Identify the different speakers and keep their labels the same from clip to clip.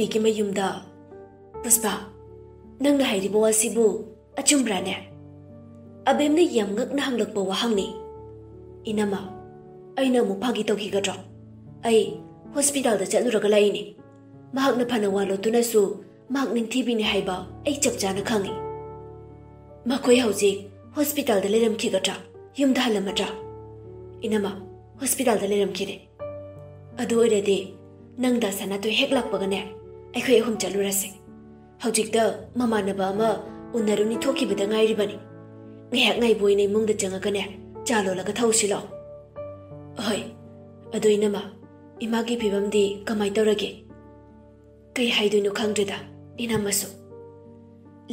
Speaker 1: ꯅꯤꯡꯊꯤꯕꯤꯒꯤ ꯃꯌꯨꯝꯗ ꯄꯨꯁꯄꯥ ꯅꯪꯅ ꯍꯥꯏꯔꯤꯕ ꯋꯥꯁꯤꯕꯨ ꯑꯆꯨꯝꯕ꯭ꯔꯥꯅꯦ? ꯑꯕꯦꯝꯅ ꯌꯥꯝ ꯉꯛꯅ ꯍꯪꯂꯛꯄ ꯋꯥꯍꯪꯅꯤ꯫ ꯏꯅꯝꯃ ꯑꯩꯅ ꯑꯃꯨꯛ ꯐꯥꯒꯤ ꯇꯧꯈꯤꯒꯗ꯭ꯔꯣ? ꯑꯩ ꯍꯣꯁꯄꯤꯇꯥꯜꯗ ꯆꯠꯂꯨꯔꯒ ꯂꯥꯛꯏꯅꯤ꯫ ꯃꯍꯥꯛꯅ ꯐꯅ ꯋꯥ ꯂꯣꯠꯇꯨꯅꯁꯨ ꯃꯍꯥꯛ ꯅꯤꯡꯊꯤꯕꯤꯅꯤ ꯍꯥꯏꯕ ꯑꯩ ꯆꯞ ꯆꯥꯅ ꯈꯪꯏ꯫ ꯃꯈꯣꯏ ꯍꯧꯖꯤꯛ ꯍꯣꯁꯄꯤꯇꯥꯜꯗ ꯂꯩꯔꯝꯈꯤꯒꯗ꯭ꯔꯥ? ꯌꯨꯝꯗ ꯍꯜꯂꯝꯃꯗ꯭ꯔꯥ? ꯏꯅꯝꯃ ꯍꯣꯁꯄꯤꯇꯥꯜꯗ ꯂꯩꯔꯝꯈꯤꯔꯦ꯫ ꯑꯗꯨ ꯑꯣꯏꯔꯗꯤ ꯅꯪꯗ ꯁꯅꯥꯇꯣꯏ ꯍꯦꯛ ꯂꯥꯛꯄꯒꯅꯦ ꯑꯩꯈꯣꯏ ꯑꯍꯨꯝ ꯆꯠꯂꯨꯔꯁꯤ꯫ ꯍꯧꯖꯤꯛꯇ ꯃꯃꯥꯟꯅꯕ ꯑꯃ ꯎꯅꯔꯨꯅꯤ ꯊꯣꯛꯈꯤꯕꯗ ꯉꯥꯏꯔꯤꯕꯅꯤ꯫ ꯉꯥꯏꯍꯥꯛ ꯉꯥꯏꯕ ꯑꯣꯏꯅ ꯏꯃꯨꯡꯗ ꯆꯪꯉꯒꯅꯦ ꯆꯥ ꯂꯣꯜꯂꯒ ꯊꯧꯁꯤ ꯂꯥꯛꯑꯣ꯫ ꯍꯣꯏ ꯑꯗꯨ ꯏꯅꯝꯃ ꯏꯃꯥꯒꯤ ꯐꯤꯕꯝꯗꯤ ꯀꯃꯥꯏ ꯇꯧꯔꯒꯦ? ꯀꯩ ꯍꯥꯏꯗꯣꯏꯅꯣ ꯈꯪꯗ꯭ꯔꯦꯗ ꯏꯅꯝꯃꯁꯨ꯫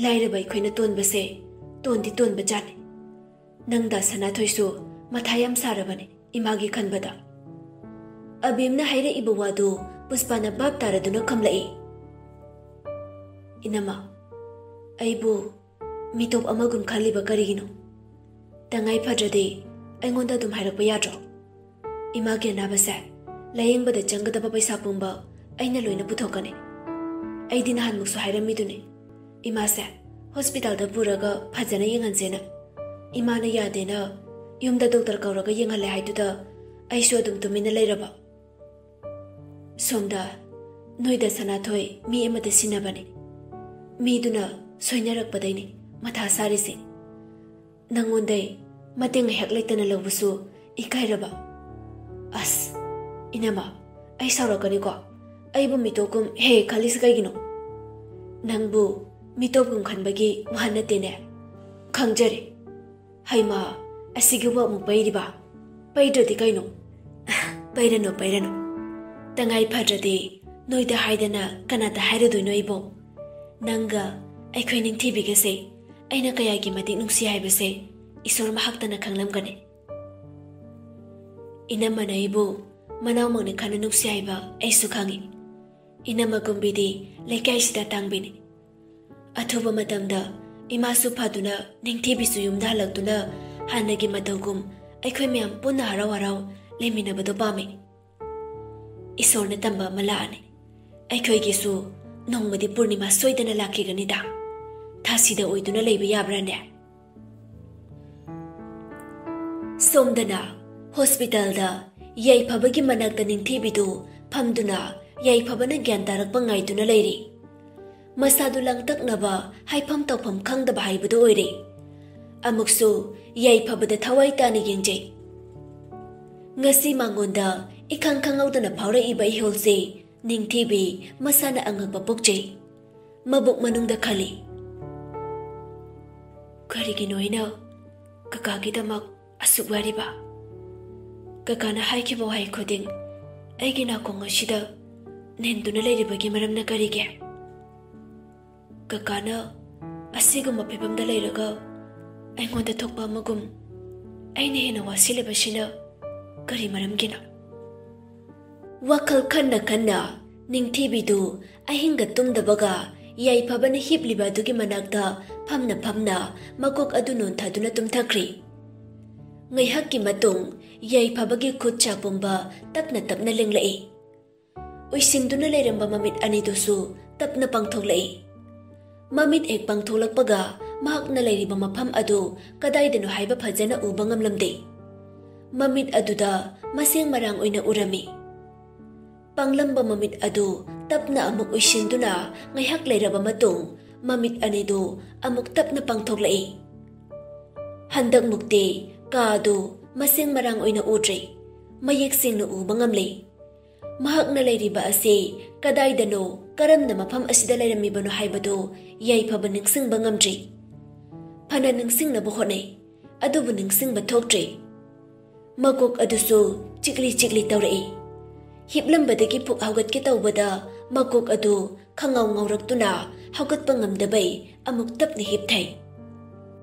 Speaker 1: ꯂꯥꯏꯔꯕ ꯑꯩꯈꯣꯏꯅ ꯇꯣꯟꯕꯁꯦ ꯇꯣꯟꯗꯤ ꯇꯣꯟꯕ ꯖꯥꯠꯅꯤ꯫ ꯅꯪꯗ ꯁꯅꯥꯊꯣꯏꯁꯨ ꯃꯊꯥ ꯌꯥꯝ ꯁꯥꯔꯕꯅꯤ ꯏꯃꯥꯒꯤ ꯈꯟꯕꯗ꯫ ꯑꯕꯦꯝꯅ ꯍꯥꯏꯔꯛꯏꯕ ꯋꯥꯗꯨ ꯄꯨꯁꯄꯥꯅ ꯚꯥꯞ ꯇꯥꯔꯗꯨꯅ ꯈꯝꯂꯛꯏ꯫ ꯏꯅꯝꯃ ꯑꯩꯕꯨ ꯃꯤꯇꯣꯞ ꯑꯃꯒꯨꯝ ꯈꯜꯂꯤꯕ ꯀꯔꯤꯒꯤꯅꯣ? ꯇꯉꯥꯏ ꯐꯗ꯭ꯔꯗꯤ ꯑꯩꯉꯣꯟꯗ ꯑꯗꯨꯝ ꯍꯥꯏꯔꯛꯄ ꯌꯥꯗ꯭ꯔꯣ? ꯏꯃꯥꯒꯤ ꯑꯅꯥꯕꯁꯦ ꯂꯥꯌꯦꯡꯕꯗ ꯆꯪꯒꯗꯕ ꯄꯩꯁా ꯄꯨꯝꯕ ꯑꯩꯅ ꯂꯣꯏꯅ ꯄꯨꯊꯣꯛꯀꯅꯤ꯫ ꯑꯩꯗꯤ ꯅꯍꯥꯟꯃꯨꯛꯁꯨ ꯍꯥꯏꯔꯝꯃꯤꯗꯨꯅꯤ ꯏꯃꯥꯁꯦ ꯍꯣꯁꯄꯤꯇꯥꯜꯗ ꯄꯨꯔꯒ ꯐꯖꯅ ꯌꯦꯡꯍꯟꯁꯦꯅ꯫ ꯏꯃꯥꯅ ꯌꯥꯗꯦꯅ ꯌꯨꯝꯗ ꯗꯣꯛꯇꯔ ꯀꯧꯔꯒ ꯌꯦꯡꯍꯜꯂꯦ ꯍꯥꯏꯗꯨꯗ ꯑꯩꯁꯨ ꯑꯗꯨꯝ ꯇꯨꯃꯤꯟꯅ ꯂꯩꯔꯕ꯫ ꯁꯣꯝꯗ ꯅꯣꯏꯗ ꯁꯅꯥꯊꯣꯏ ꯃꯤ ꯑꯃꯗ ꯁꯤꯟꯅꯕꯅꯤ꯫ ꯃꯤꯗꯨꯅ ꯁꯣꯏꯅꯔꯛꯄꯗꯩꯅꯤ ꯃꯊꯥ ꯁꯥꯔꯤꯁꯦ꯫ ꯅꯪꯉꯣꯟꯗꯩ ꯃꯇꯦꯡ ꯉꯥꯏꯍꯥꯛ ꯂꯩꯇꯅ ꯂꯧꯕꯁꯨ ꯏꯀꯥꯏꯔꯕ꯫ ꯑꯁ ꯏꯅꯝꯃ ꯑꯩ ꯁꯥꯎꯔꯛꯀꯅꯤꯀꯣ? ꯑꯩꯕꯨ ꯃꯤꯇꯣꯞꯀꯨꯝ ꯍꯦꯛ ꯈꯜꯂꯤꯁꯤ ꯀꯩꯒꯤꯅꯣ? ꯅꯪꯕꯨ ꯃꯤꯇꯣꯞꯀꯨꯝ ꯈꯟꯕꯒꯤ ꯋꯥ ꯅꯠꯇꯦꯅꯦ꯫ ꯈꯪꯖꯔꯦ꯫ ꯍꯩꯃꯥ ꯑꯁꯤꯒꯤꯕꯨ ꯑꯃꯨꯛ ꯄꯩꯔꯤꯕ? ꯄꯩꯗ꯭ꯔꯗꯤ ꯀꯩꯅꯣ? ꯄꯩꯔꯅꯨ ꯄꯩꯔꯅꯨ꯫ ꯇꯉꯥꯏ ꯐꯗ꯭ꯔꯗꯤ ꯅꯣꯏꯗ ꯍꯥꯏꯗꯅ ꯀꯅꯥꯗ ꯍꯥꯏꯔꯨꯗꯣꯏꯅꯣ ꯑꯩꯕꯣ? ꯅꯪꯒ ꯑꯩꯈꯣꯏ ꯅꯤꯡꯊꯤꯕꯤꯒꯁꯦ ꯑꯩꯅ ꯀꯌꯥꯒꯤ ꯃꯇꯤꯛ ꯅꯨꯡꯁꯤ ꯍꯥꯏꯕꯁꯦ ꯏꯁꯣꯔ ꯃꯍꯥꯛꯇꯅ ꯈꯪꯂꯝꯒꯅꯤ꯫ ꯏꯅꯝꯃꯅ ꯑꯩꯕꯨ ꯃꯅꯥꯎꯃꯛꯅ ꯈꯟꯅ ꯅꯨꯡꯁꯤ ꯍꯥꯏꯕ ꯑꯩꯁꯨ ꯈꯪꯏ꯫ ꯏꯅꯝꯃ ꯀꯨꯝꯕꯤꯗꯤ ꯂꯩꯀꯥꯏꯁꯤꯗ ꯇꯥꯡꯕꯤꯅꯤ꯫ ꯑꯊꯨꯕ ꯃꯇꯝꯗ ꯏꯃꯥꯁꯨ ꯐꯗꯨꯅ ꯅꯤꯡꯊꯤꯕꯤꯁꯨ ꯌꯨꯝꯗ ꯍꯜꯂꯛꯇꯨꯅ ꯍꯥꯟꯅꯒꯤ ꯃꯇꯧꯒꯨꯝ ꯑꯩꯈꯣꯏ ꯃꯌꯥꯝ ꯄꯨꯟꯅ ꯍꯔꯥꯎ ꯍꯔꯥꯎ ꯂꯩꯃꯤꯟꯅꯕꯗꯣ ꯄꯥꯝꯃꯤ꯫ ꯏꯁꯣꯔꯅ ꯇꯝꯕ ꯑꯃ ꯂꯥꯛꯑꯅꯤ꯫ ꯑꯩꯈꯣꯏꯒꯤꯁꯨ ꯅꯣꯡꯃꯗꯤ ꯄꯨꯔꯅꯤꯃꯥ ꯁꯣꯏꯗꯅ ꯂꯥꯛꯈꯤꯒꯅꯤꯗ꯫ ꯊꯥꯁꯤꯗ ꯑꯣꯏꯗꯨꯅ ꯂꯩꯕ ꯌꯥꯕ꯭ꯔꯥꯅꯦ? ꯁꯣꯝꯗꯅ ꯍꯣꯁꯄꯤꯇꯥꯜꯗ ꯌꯥꯏꯐꯕꯒꯤ ꯃꯅꯥꯛꯇ ꯅꯤꯡꯊꯤꯕꯤꯗꯨ ꯐꯝꯗꯨꯅ ꯌꯥꯏꯐꯕꯅ ꯒ꯭ꯌꯥꯟ ꯇꯥꯔꯛꯄ ꯉꯥꯏꯗꯨꯅ ꯂꯩꯔꯤ꯫ ꯃꯁꯥꯗꯨ ꯂꯥꯡꯇꯛꯅꯕ ꯍꯥꯏꯐꯝ ꯇꯧꯐꯝ ꯈꯪꯗꯕ ꯍꯥꯏꯕꯗꯨ ꯑꯣꯏꯔꯦ꯫ ꯑꯃꯨꯛꯁꯨ ꯌꯥꯏꯐꯕꯗ ꯊꯋꯥꯏ ꯇꯥꯅ ꯌꯦꯡꯖꯩ꯫ ꯉꯁꯤ ꯃꯉꯣꯟꯗ ꯏꯈꯪ ꯈꯪꯍꯧꯗꯅ ꯐꯥꯎꯔꯛꯏꯕ ꯏꯍꯨꯜꯁꯦ ꯅꯤꯡꯊꯤꯕꯤ ꯃꯁꯥꯅ ꯑꯉꯛꯄ ꯄꯣꯛꯆꯩ꯫ ꯃꯕꯨꯛ ꯃꯅꯨꯡꯗ ꯈꯜꯂꯤ, ꯀꯔꯤꯒꯤꯅꯣ ꯑꯩꯅ ꯀꯀꯥꯒꯤꯗꯃꯛ ꯑꯁꯨꯛ ꯋꯥꯔꯤꯕ? ꯀꯀꯥꯅ ꯍꯥꯏꯈꯤꯕ ꯋꯥꯍꯩ ꯈꯨꯗꯤꯡ ꯑꯩꯒꯤ ꯅꯥꯀꯣꯡ ꯑꯁꯤꯗ ꯅꯦꯟꯗꯨꯅ ꯂꯩꯔꯤꯕꯒꯤ ꯃꯔꯝꯅ ꯀꯔꯤꯒꯤ? ꯀꯀꯥꯅ ꯑꯁꯤꯒꯨꯝꯕ ꯐꯤꯕꯝꯗ ꯂꯩꯔꯒ ꯑꯩꯉꯣꯟꯗ ꯊꯣꯛꯄ ꯑꯃꯒꯨꯝ ꯑꯩꯅ ꯍꯦꯟꯅ ꯋꯥꯁꯤꯜꯂꯤꯕꯁꯤꯅ ꯀꯔꯤ ꯃꯔꯝꯒꯤꯅꯣ? ꯋꯥꯈꯜ ꯈꯟꯅ ꯈꯟꯅ ꯅꯤꯡꯊꯤꯕꯤꯗꯨ ꯑꯍꯤꯡꯒ ꯇꯨꯝꯗꯕꯒ ꯌꯥꯏꯐꯕꯅ ꯍꯤꯞꯂꯤꯕ ꯑꯗꯨꯒꯤ ꯃꯅꯥꯛꯇ ꯐꯝꯅ ꯐꯝꯅ ꯃꯀꯣꯛ ꯑꯗꯨ ꯅꯣꯟꯊꯗꯨꯅ ꯇꯨꯝꯊꯈ꯭ꯔꯤ꯫ ꯉꯥꯏꯍꯥꯛꯀꯤ ꯃꯇꯨꯡ ꯌꯥꯏꯐꯕꯒꯤ ꯈꯨꯠ ꯁꯥ ꯄꯨꯝꯕ ꯇꯞꯅ ꯇꯞꯅ ꯂꯦꯡꯂꯛꯏ꯫ ꯎꯏꯁꯤꯟꯗꯨꯅ ꯂꯩꯔꯝꯕ ꯃꯃꯤꯠ ꯑꯅꯤꯗꯨꯁꯨ ꯇꯞꯅ ꯄꯥꯡꯊꯣꯛꯂꯛꯏ꯫ ꯃꯃꯤꯠ ꯍꯦꯛ ꯄꯥꯡꯊꯣꯛꯂꯛꯄꯒ ꯃꯍꯥꯛꯅ ꯂꯩꯔꯤꯕ ꯃꯐꯝ ꯑꯗꯨ ꯀꯗꯥꯏꯗꯅꯣ ꯍꯥꯏꯕ ꯐꯖꯅ ꯎꯕ ꯉꯝꯂꯝꯗꯦ꯫ ꯃꯃꯤꯠ ꯑꯗꯨꯗ ꯃꯁꯦꯡ ꯃꯔꯥꯡ ꯑꯣꯏꯅ ꯎꯔꯝꯃꯤ꯫ ꯄꯥꯡꯂꯝꯕ ꯃꯃꯤꯠ ꯑꯗꯨ ꯇꯞꯅ ꯑꯃꯨꯛ ꯎꯏꯁꯤꯟꯗꯨꯅ ꯉꯥꯏꯍꯥꯛ ꯂꯩꯔꯕ ꯃꯇꯨꯡ ꯃꯃꯤꯠ ꯑꯅꯤꯗꯨ ꯑꯃꯨꯛ ꯇꯞꯅ ꯄꯥꯡꯊꯣꯛꯂꯛꯏ꯫ ꯍꯟꯗꯛꯃꯨꯛꯇꯤ ꯀꯥ ꯑꯗꯨ ꯃꯁꯦꯡ ꯃꯔꯥꯡ ꯑꯣꯏꯅ ꯎꯗ꯭ꯔꯦ꯫ ꯃꯌꯦꯛ ꯁꯦꯡꯅ ꯎꯕ ꯉꯝꯂꯦ꯫ ꯃꯍꯥꯛꯅ ꯂꯩꯔꯤꯕ ꯑꯁꯤ ꯀꯗꯥꯏꯗꯅꯣ ꯀꯔꯝꯅ ꯃꯐꯝ ꯑꯁꯤꯗ ꯂꯩꯔꯝꯃꯤꯕꯅꯣ ꯍꯥꯏꯕꯗꯨ ꯌꯥꯏꯐꯕ ꯅꯤꯡꯁꯤꯡꯕ ꯉꯝꯗ꯭ꯔꯤ꯫ ꯐꯅ ꯅꯤꯡꯁꯤꯡꯅꯕ ꯍꯣꯠꯅꯩ, ꯑꯗꯨꯕꯨ ꯅꯤꯡꯁꯤꯡꯕ ꯊꯣꯛꯇ꯭ꯔꯤ꯫ ꯃꯀꯣꯛ ꯑꯗꯨꯁꯨ ꯆꯤꯛꯂꯤ ꯆꯤꯛꯂꯤ ꯇꯧꯔꯛꯏ꯫ ꯍꯤꯞꯂꯝꯕꯗꯒꯤ ꯄꯨꯛ ꯍꯧꯒꯠꯀꯦ ꯇꯧꯕꯗ ꯃꯀꯣꯛ ꯑꯗꯨ ꯈꯪꯉꯥꯎ ꯉꯥꯎꯔꯛꯇꯨꯅ ꯍꯧꯒꯠꯄ ꯉꯝꯗꯕꯩ ꯑꯃꯨꯛ ꯇꯞꯅ ꯍꯤꯞꯊꯩ꯫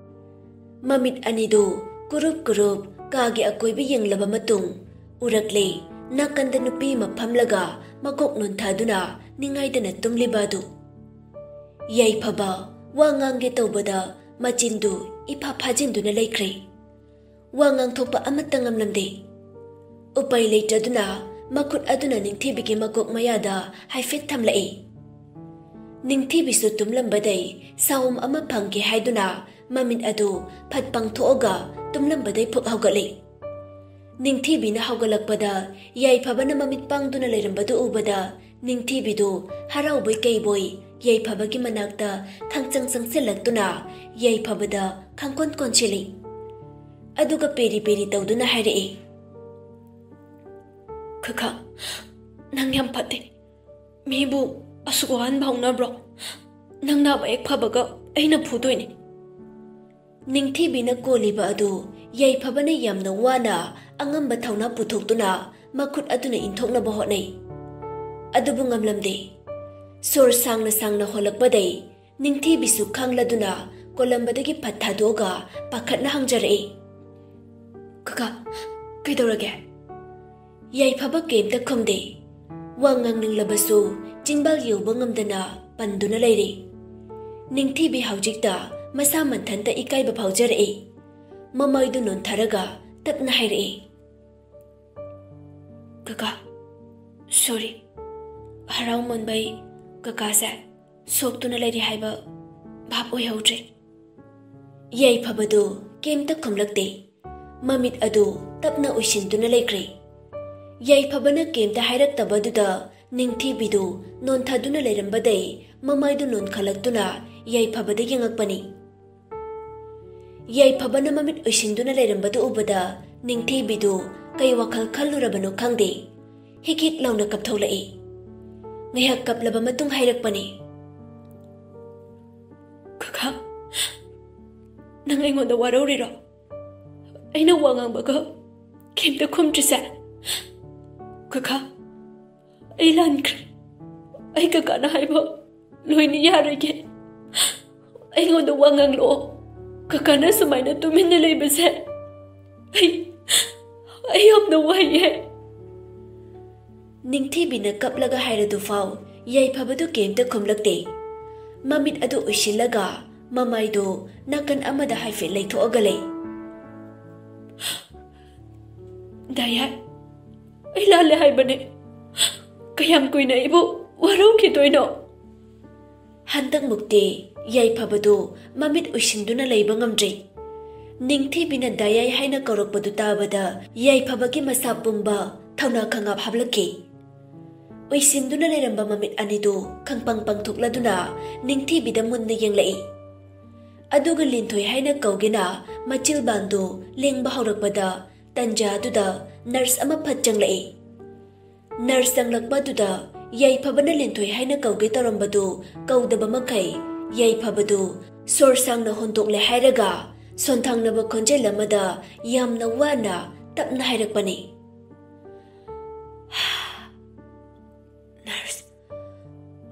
Speaker 1: ꯃꯃꯤꯠ ꯑꯅꯤꯗꯨ ꯀꯨꯔꯨꯞ ꯀꯨꯔꯨꯞ ꯀꯥꯒꯤ ꯑꯀꯣꯏꯕ ꯌꯦꯡꯂꯕ ꯃꯇꯨꯡ ꯎꯔꯛꯂꯦ ꯅꯥꯀꯟꯗ ꯅꯨꯄꯤ ꯑꯃ ꯐꯝꯂꯒ ꯃꯀꯣꯛ ꯅꯣꯟꯊꯗꯨꯅ ꯅꯤꯡꯉꯥꯏꯗꯅ ꯇꯨꯝꯂꯤꯕ ꯑꯗꯨ꯫ ꯌꯥꯏꯐꯕ ꯋꯥ ꯉꯥꯡꯒꯦ ꯇꯧꯕꯗ ꯃꯆꯤꯟꯗꯨ ꯏꯐꯥ ꯐꯥꯖꯤꯟꯗꯨꯅ ꯂꯩꯈ꯭ꯔꯦ꯫ ꯋꯥ ꯉꯥꯡꯊꯣꯛꯄ ꯑꯃꯠꯇ ꯉꯝꯂꯝꯗꯦ꯫ ꯎꯄꯥꯏ ꯂꯩꯇ꯭ꯔꯗꯨꯅ ꯃꯈꯨꯠ ꯑꯗꯨꯅ ꯅꯤꯡꯊꯤꯕꯤꯒꯤ ꯃꯀꯣꯛ ꯃꯌꯥꯗ ꯍꯥꯏꯐꯦꯠ ꯊꯝꯂꯛꯏ꯫ ꯅꯤꯡꯊꯤꯕꯤꯁꯨ ꯇꯨꯝꯂꯝꯕꯗꯩ ꯁꯥꯎꯝ ꯑꯃ ꯐꯪꯒꯦ ꯍꯥꯏꯗꯨꯅ ꯃꯃꯤꯠ ꯑꯗꯨ ꯐꯠ ꯄꯥꯡꯊꯣꯛꯑꯒ ꯇꯨꯝꯂꯝꯕꯗꯩ ꯐꯨꯛ ꯍꯧꯒꯠꯂꯤ꯫ ꯅꯤꯡꯊꯤꯕꯤꯅ ꯍꯧꯒꯠꯂꯛꯄꯗ ꯌꯥꯏꯐꯕꯅ ꯃꯃꯤꯠ ꯄꯥꯡꯗꯨꯅ ꯂꯩꯔꯝꯕꯗꯨ ꯎꯕꯗ ꯅꯤꯡꯊꯤꯕꯤꯗꯨ ꯍꯔꯥꯎꯕꯣꯏ ꯀꯩꯕꯣꯏ ꯌꯥꯏꯐꯕꯒꯤ ꯃꯅꯥꯛꯇ ꯈꯪꯆꯪ ꯆꯪꯁꯤꯜꯂꯛꯇꯨꯅ ꯌꯥꯏꯐꯕꯗ ꯈꯪꯀꯣꯟ ꯀꯣꯟꯁꯤꯜꯂꯤ꯫ ꯑꯗꯨꯒ ꯄꯦꯔꯤ ꯄꯦꯔꯤ ꯇꯧꯗꯨꯅ ꯍꯥꯏꯔꯛꯏ, "ꯀꯀꯥ, ꯅꯪ ꯌꯥꯝ ꯐꯠꯇꯦ꯫ ꯃꯤꯕꯨ ꯑꯁꯨꯛ ꯋꯥꯍꯟꯕ ꯍꯧꯅꯕ꯭ꯔꯣ? ꯅꯪ ꯅꯥꯕ ꯍꯦꯛ ꯐꯕꯒ ꯑꯩꯅ ꯐꯨꯗꯣꯏꯅꯤ." ꯅꯤꯡꯊꯤꯕꯤꯅ ꯀꯣꯜꯂꯤꯕ ꯑꯗꯨ ꯌꯥꯏꯐꯕꯅ ꯌꯥꯝꯅ ꯋꯥꯅ ꯑꯉꯝꯕ ꯊꯧꯅꯥ ꯄꯨꯊꯣꯛꯇꯨꯅ ꯃꯈꯨꯠ ꯑꯗꯨꯅ ꯏꯟꯊꯣꯛꯅꯕ ꯍꯣꯠꯅꯩ꯫ ꯑꯗꯨꯕꯨ ꯉꯝꯂꯝꯗꯦ꯫ ꯁꯣꯔ ꯁꯥꯡꯅ ꯁꯥꯡꯅ ꯍꯣꯜꯂꯛꯄꯗꯩ ꯅꯤꯡꯊꯤꯕꯤꯁꯨ ꯈꯪꯂꯗꯨꯅ ꯀꯣꯜꯂꯝꯕꯗꯒꯤ ꯐꯠ ꯊꯥꯗꯣꯛꯑꯒ ꯄꯥꯈꯠꯅ ꯍꯪꯖꯔꯛꯏ, "ꯀꯀꯥ, ꯀꯩꯗꯧꯔꯒꯦ?" ꯌꯥꯏꯐꯕ ꯀꯩꯝꯇ ꯈꯨꯝꯗꯦ꯫ ꯋꯥ ꯉꯥꯡꯅꯤꯡꯂꯕꯁꯨ ꯆꯤꯟꯕꯥꯜ ꯌꯧꯕ ꯉꯝꯗꯅ ꯄꯟꯗꯨꯅ ꯂꯩꯔꯤ꯫ ꯅꯤꯡꯊꯤꯕꯤ ꯍꯧꯖꯤꯛꯇ ꯃꯁꯥ ꯃꯊꯟꯇ ꯏꯀꯥꯏꯕ ꯐꯥꯎꯖꯔꯛꯏ꯫ ꯃꯃꯥꯏꯗꯨ ꯅꯣꯟꯊꯔꯒ ꯇꯞꯅ ꯍꯥꯏꯔꯛꯏ, "ꯀꯀꯥ, ꯁꯣꯔꯤ꯫ ꯍꯔꯥꯎꯃꯟꯕꯩ ꯀꯀꯥꯁꯦ ꯁꯣꯛꯇꯨꯅ ꯂꯩꯔꯤ ꯍꯥꯏꯕ ꯚꯥꯞ ꯑꯣꯏꯍꯧꯗ꯭ꯔꯦ." ꯌꯥꯏꯐꯕꯗꯨ ꯀꯩꯝꯇ ꯈꯨꯝꯂꯛꯇꯦ꯫ ꯃꯃꯤꯠ ꯑꯗꯨ ꯇꯞꯅ ꯎꯏꯁꯤꯟꯗꯨꯅ ꯂꯩꯈ꯭ꯔꯦ꯫ ꯌꯥꯏꯐꯕꯅ ꯀꯩꯝꯇ ꯍꯥꯏꯔꯛꯇꯕꯗꯨꯗ ꯅꯤꯡꯊꯤꯕꯤꯗꯨ ꯅꯣꯟꯊꯗꯨꯅ ꯂꯩꯔꯝꯕꯗꯩ ꯃꯃꯥꯏꯗꯨ ꯅꯣꯟꯈꯠꯂꯛꯇꯨꯅ ꯌꯥꯏꯐꯕꯗ ꯌꯦꯡꯉꯛꯄꯅꯤ꯫ ꯌꯥꯏꯐꯕꯅ ꯃꯃꯤꯠ ꯎꯏꯁꯤꯟꯗꯨꯅ ꯂꯩꯔꯝꯕꯗꯨ ꯎꯕꯗ ꯅꯤꯡꯊꯤꯕꯤꯗꯨ ꯀꯩ ꯋꯥꯈꯜ ꯈꯜꯂꯨꯔꯕꯅꯣ ꯈꯪꯗꯦ, ꯍꯤꯛ ꯍꯤꯛ ꯂꯥꯎꯅ ꯀꯞꯊꯣꯛꯂꯛꯏ꯫ ꯉꯥꯏꯍꯥꯛ ꯀꯞꯂꯕ ꯃꯇꯨꯡ ꯍꯥꯏꯔꯛꯄꯅꯤ, "ꯀꯀꯥ, ꯅꯪ ꯑꯩꯉꯣꯟꯗ ꯋꯥꯔꯧꯔꯤꯔꯣ? ꯑꯩꯅ ꯋꯥ ꯉꯥꯡꯕꯒ ꯀꯩꯝꯇ ꯈꯨꯝꯗ꯭ꯔꯤꯁꯦ? ꯀꯀꯥ, ꯑꯩ ꯂꯥꯟꯈ꯭ꯔꯦ꯫ ꯑꯩ ꯀꯀꯥꯅ ꯍꯥꯏꯕ ꯂꯣꯏꯅ ꯌꯥꯔꯒꯦ꯫ ꯑꯩꯉꯣꯟꯗ ꯋꯥ ꯉꯥꯡꯂꯛꯑꯣ꯫ ꯀꯀꯥꯅ ꯁꯨꯃꯥꯏꯅ ꯇꯨꯃꯤꯟꯅ ꯂꯩꯕꯁꯦ ꯑꯩ ꯌꯥꯝꯅ ꯋꯥꯏꯌꯦ." ꯅꯤꯡꯊꯤꯕꯤꯅ ꯀꯞꯂꯒ ꯍꯥꯏꯔꯗꯨꯐꯥꯎ ꯌꯥꯏꯐꯕꯗꯨ ꯀꯩꯝꯇ ꯈꯨꯝꯂꯛꯇꯦ꯫ ꯃꯃꯤꯠ ꯑꯗꯨ ꯎꯏꯁꯤꯜꯂꯒ ꯃꯃꯥꯏꯗꯨ ꯅꯥꯀꯟ ꯑꯃꯗ ꯍꯥꯏꯐꯦꯠ ꯂꯩꯊꯣꯛꯑꯒ ꯂꯩ꯫ "ꯗꯥꯌꯥꯏ, ꯑꯩ ꯂꯥꯜꯂꯦ ꯍꯥꯏꯕꯅꯦ꯫ ꯀꯌꯥꯝ ꯀꯨꯏꯅ ꯑꯩꯕꯨ ꯋꯥꯔꯧꯈꯤꯗꯣꯏꯅꯣ?" ꯍꯟꯗꯛꯃꯨꯛꯇꯤ ꯌꯥꯏꯐꯕꯗꯨ ꯃꯃꯤꯠ ꯎꯏꯁꯤꯟꯗꯨꯅ ꯂꯩꯕ ꯉꯝꯗ꯭ꯔꯦ꯫ ꯅꯤꯡꯊꯤꯕꯤꯅ ꯗꯥꯌꯥꯏ ꯍꯥꯏꯅ ꯀꯧꯔꯛꯄꯗꯨ ꯇꯥꯕꯗ ꯌꯥꯏꯐꯕꯒꯤ ꯃꯁꯥ ꯄꯨꯝꯕ ꯊꯧꯅꯥ ꯈꯪꯉꯥꯞ ꯍꯥꯞꯂꯛꯈꯤ꯫ ꯎꯏꯁꯤꯟꯗꯨꯅ ꯂꯩꯔꯝꯕ ꯃꯃꯤꯠ ꯑꯅꯤꯗꯨ ꯈꯪꯄꯪ ꯄꯪꯊꯣꯛꯂꯗꯨꯅ ꯅꯤꯡꯊꯤꯕꯤꯗ ꯃꯨꯟꯅ ꯌꯦꯡꯂꯛꯏ꯫ ꯑꯗꯨꯒ ꯂꯤꯟꯊꯣꯏ ꯍꯥꯏꯅ ꯀꯧꯒꯦꯅ ꯃꯆꯤꯜꯕꯥꯟꯗꯨ ꯂꯦꯡꯕ ꯍꯧꯔꯛꯄꯗ ꯇꯟꯖꯥꯗꯨꯗ ꯅꯔꯁ ꯑꯃ ꯐꯠ ꯆꯪꯂꯛꯏ꯫ ꯅꯔꯁ ꯆꯪꯂꯛꯄꯗꯨꯗ ꯌꯥꯏꯐꯕꯅ ꯂꯤꯟꯊꯣꯏ ꯍꯥꯏꯅ ꯀꯧꯒꯦ ꯇꯧꯔꯝꯕꯗꯨ ꯀꯧꯗꯕ ꯃꯈꯩ ꯌꯥꯏꯐꯕꯗꯨ ꯁꯣꯔ ꯁꯥꯡꯅ ꯍꯣꯟꯗꯣꯛꯂꯦ ꯍꯥꯏꯔꯒ ꯁꯣꯟꯊꯥꯡꯅꯕ ꯈꯣꯟꯖꯦꯜ ꯑꯃꯗ ꯌꯥꯝꯅ ꯋꯥꯅ ꯇꯞꯅ ꯍꯥꯏꯔꯛꯄꯅꯤ, "ꯅꯔꯁ,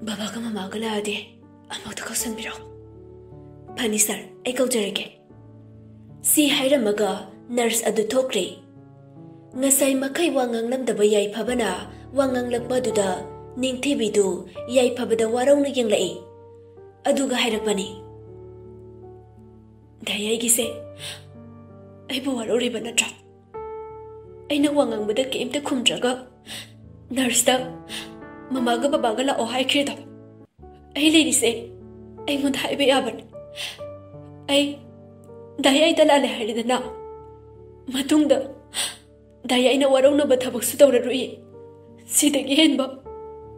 Speaker 1: ꯕꯕꯥꯒ ꯃꯃꯥꯒ ꯂꯥꯛꯑꯗꯤ ꯑꯃꯨꯛꯇ ꯀꯧꯁꯟꯕꯤꯔꯛꯑꯣ." "ꯐꯅꯤ ꯁꯥꯔ, ꯑꯩ ꯀꯧꯖꯔꯒꯦ." ꯁꯤ ꯍꯥꯏꯔꯝꯃꯒ ꯅꯔꯁ ꯑꯗꯨ ꯊꯣꯛꯈ꯭ꯔꯦ꯫ ꯉꯁꯥꯏ ꯃꯈꯩ ꯋꯥ ꯉꯥꯡꯂꯝꯗꯕ ꯌꯥꯏꯐꯕꯅ ꯋꯥ ꯉꯥꯡꯂꯛꯄꯗꯨꯗ ꯅꯤꯡꯊꯤꯕꯤꯗꯨ ꯌꯥꯏꯐꯕꯗ ꯋꯥꯔꯧꯅ ꯌꯦꯡꯂꯛꯏ꯫ ꯑꯗꯨꯒ ꯍꯥꯏꯔꯛꯄꯅꯤ, "ꯗꯥꯌꯥꯏꯒꯤꯁꯦ ꯑꯩꯕꯨ ꯋꯥꯔꯧꯔꯤꯕ ꯅꯠꯇ꯭ꯔꯥ? ꯑꯩꯅ ꯋꯥ ꯉꯥꯡꯕꯗ ꯀꯩꯝꯇ ꯈꯨꯝꯗ꯭ꯔꯒ ꯅꯔꯁꯇ ꯃꯃꯥꯒ ꯕꯕꯥꯒ ꯂꯥꯛꯑꯣ ꯍꯥꯏꯈ꯭ꯔꯦꯗꯣ? ꯑꯩ ꯂꯩꯔꯤꯁꯦ ꯑꯩꯉꯣꯟꯗ ꯍꯥꯏꯕ ꯌꯥꯕꯅꯤ꯫ ꯑꯩ ꯗꯥꯌꯥꯏꯗ ꯂꯥꯜꯂꯦ ꯍꯥꯏꯔꯦꯗꯅ ꯃꯇꯨꯡꯗ ꯗꯥꯌꯥꯏꯅ ꯋꯥꯔꯧꯅꯕ ꯊꯕꯛꯁꯨ ꯇꯧꯔꯔꯣꯏꯌꯦ꯫ ꯁꯤꯗꯒꯤ ꯍꯦꯟꯕ